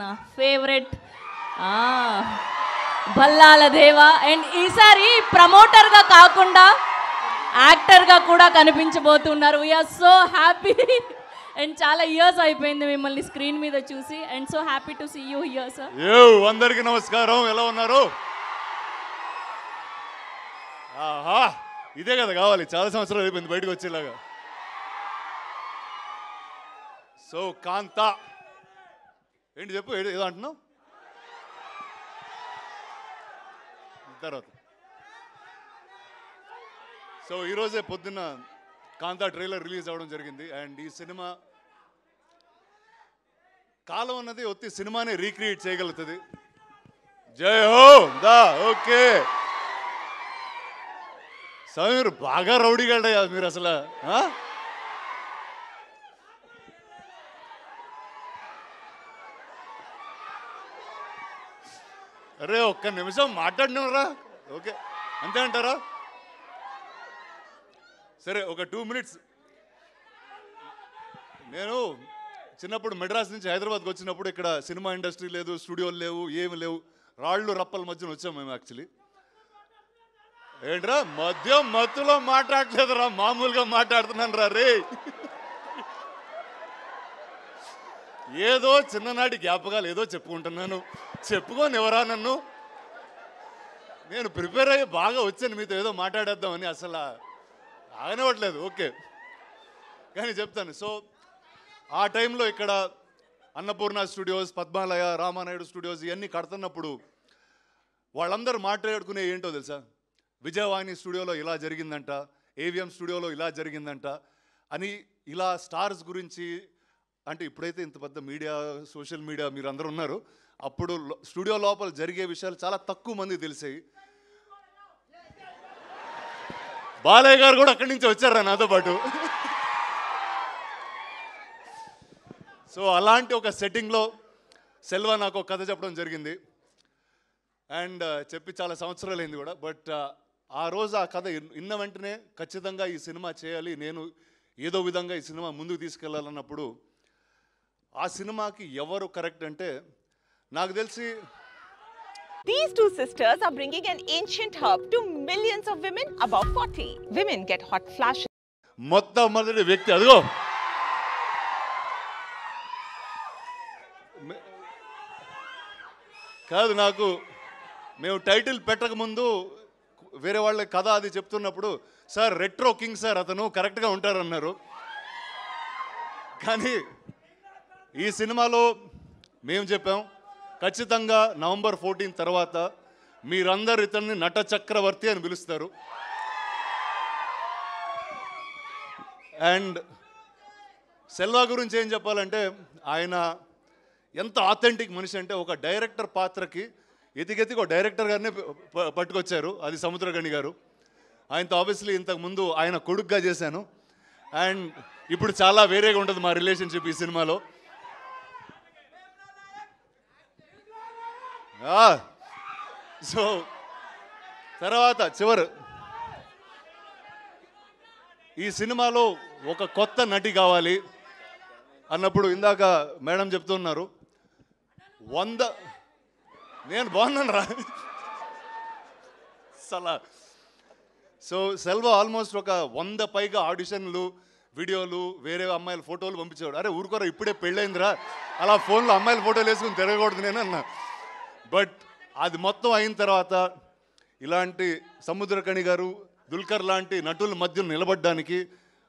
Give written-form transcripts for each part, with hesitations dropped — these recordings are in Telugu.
నా ఫేవరెట్ భల్లాల దేవా. అండ్ ఈసారి ప్రమోటర్గా కాకుండా యాక్టర్గా కూడా కనిపించబోతున్నారు. We're so happy. అండ్ చాలా ఇయర్స్ అయిపోయింది మిమ్మల్ని స్క్రీన్ మీద చూసి. And so happy to see you here sir. అందరికీ నమస్కారం. ఎలా ఉన్నారు? ఆహా, ఇదే కదా కావాలి. చాలా సంవత్సరాలు అయిపోయింది బయటకు వచ్చేలాగా. సో కాంతా ఏంటి చెప్పు, ఏదో అంటున్నావు తర్వాత. సో ఈరోజే పొద్దున్న కాంతా ట్రైలర్ రిలీజ్ అవ్వడం జరిగింది. అండ్ ఈ సినిమా కాలం అన్నది ఒత్తి సినిమానే రీక్రియేట్ చేయగలుగుతుంది. జై హో దా. ఓకే స్వామి, మీరు బాగా రౌడీగాడయ్యా మీరు అసలు. అరే ఒక్క నిమిషం మాట్లాడినరా? ఓకే అంతే అంటారా? సరే ఒక 2 minutes. నేను చిన్నప్పుడు మెడ్రాస్ నుంచి హైదరాబాద్కి వచ్చినప్పుడు ఇక్కడ సినిమా ఇండస్ట్రీ లేదు, స్టూడియోలు లేవు, ఏమి లేవు. రాళ్ళు రప్పల మధ్యన వచ్చాం మేము. యాక్చువల్లీ ఏంట్రా మత్తులో మాట్లాడలేదురా, మామూలుగా మాట్లాడుతున్నాను రా రే. ఏదో చిన్ననాటి జ్ఞాపకాలు ఏదో చెప్పుకుంటున్నాను. చెప్పుకొని ఎవరా నన్ను? నేను ప్రిపేర్ అయ్యి బాగా వచ్చాను మీతో ఏదో మాట్లాడేద్దామని. అసలు ఆగనివ్వట్లేదు. ఓకే కానీ చెప్తాను. సో ఆ టైంలో ఇక్కడ అన్నపూర్ణ స్టూడియోస్, పద్మాలయ, రామానాయుడు స్టూడియోస్ ఇవన్నీ కడుతున్నప్పుడు వాళ్ళందరూ మాట్లాడుకునే ఏంటో తెలుసా? విజయవాణి స్టూడియోలో ఇలా జరిగిందంట, ఏవిఎం స్టూడియోలో ఇలా జరిగిందంట అని. ఇలా స్టార్స్ గురించి అంటే ఇప్పుడైతే ఇంత పెద్ద మీడియా, సోషల్ మీడియా మీరు అందరూ ఉన్నారు. అప్పుడు స్టూడియో లోపల జరిగే విషయాలు చాలా తక్కువ మంది తెలిసాయి. బాలయ్య గారు కూడా అక్కడి నుంచి వచ్చారా నాతో పాటు. సో అలాంటి ఒక సెట్టింగ్లో సెల్వా నాకు ఒక కథ చెప్పడం జరిగింది. అండ్ చెప్పి చాలా సంవత్సరాలు అయింది కూడా. బట్ ఆ రోజు ఆ కథ విన్న వెంటనే ఖచ్చితంగా ఈ సినిమా చేయాలి, నేను ఏదో విధంగా ఈ సినిమా ముందుకు తీసుకెళ్ళాలన్నప్పుడు ఆ సినిమాకి ఎవరు కరెక్ట్ అంటే నాకు తెలిసి These two sisters are bringing an ancient herb to millions of women above 40. Women get hot flashes. మొట్టమొదటి వ్యక్తి అదిగో కాదు. నాకు మేము టైటిల్ పెట్టక ముందు వేరే వాళ్ళ కథ అది చెప్తున్నప్పుడు, సార్ రెట్రో కింగ్ సార్ అతను కరెక్ట్గా ఉంటారన్నారు. కానీ ఈ సినిమాలో మేము చెప్పాం ఖచ్చితంగా నవంబర్ 14 తర్వాత మీరందరూ ఇతన్ని నట చక్రవర్తి అని పిలుస్తారు. అండ్ సెల్వా గురించి ఏం చెప్పాలంటే ఆయన ఎంత ఆథెంటిక్ మనిషి అంటే ఒక డైరెక్టర్ పాత్రకి ఎతికెతికి ఒక డైరెక్టర్ గారినే పట్టుకొచ్చారు. అది సముద్రగణి గారు. ఆయనతో ఆబ్వియస్లీ ఇంతకుముందు ఆయన కొడుకుగా చేశాను. అండ్ ఇప్పుడు చాలా వేరేగా ఉంటుంది మా రిలేషన్షిప్ ఈ సినిమాలో. సో తర్వాత చివరు ఈ సినిమాలో ఒక కొత్త నటి కావాలి అన్నప్పుడు ఇందాక మేడం చెప్తున్నారు 100. నేను బాగున్నాను రా సలా. సో సెల్వా ఆల్మోస్ట్ ఒక 100 పైగా ఆడిషన్లు, వీడియోలు, వేరే అమ్మాయిల ఫోటోలు పంపించేవాడు. అరే ఊరుకోరా ఇప్పుడే పెళ్ళైందిరా, అలా ఫోన్లో అమ్మాయిల ఫోటోలు వేసుకుని తిరగకూడదు నేను అన్నా. బట్ అది మొత్తం అయిన తర్వాత ఇలాంటి సముద్రకణి గారు, దుల్కర్ లాంటి నటుల మధ్య నిలబడడానికి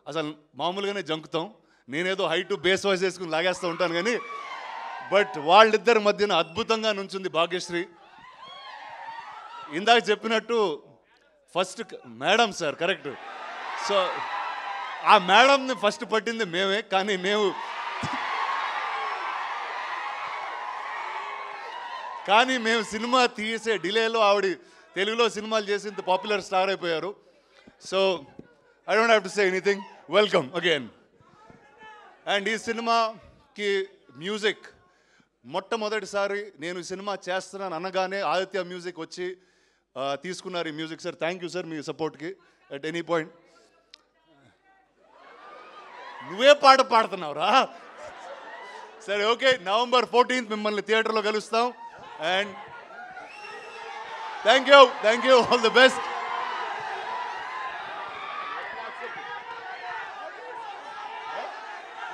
అసలు మామూలుగానే జంకుతాం. నేనేదో హైట్ బేస్ వాయిస్ వేసుకుని లాగేస్తూ ఉంటాను కానీ బట్ వాళ్ళిద్దరి మధ్యన అద్భుతంగా నుంచుంది భాగ్యశ్రీ. ఇందాక చెప్పినట్టు first madam sir correct. So ఆ మేడంని ఫస్ట్ పట్టింది మేమే. కానీ మేము సినిమా తీసే డిలేలో ఆవిడ తెలుగులో సినిమాలు చేసి ఇంత పాపులర్ స్టార్ అయిపోయారు. So I don't have to say anything. Welcome again. And ఈ సినిమాకి మ్యూజిక్ మొట్టమొదటిసారి నేను ఈ సినిమా చేస్తున్నాను అనగానే ఆదిత్య మ్యూజిక్ వచ్చి తీసుకున్నారు ఈ music. Sir thank you sir మీ సపోర్ట్కి అట్ ఎనీ పాయింట్. నువ్వే పాట పాడుతున్నావురా. సరే ఓకే, November 14th మిమ్మల్ని థియేటర్లో కలుస్తాం. And thank you, all the best.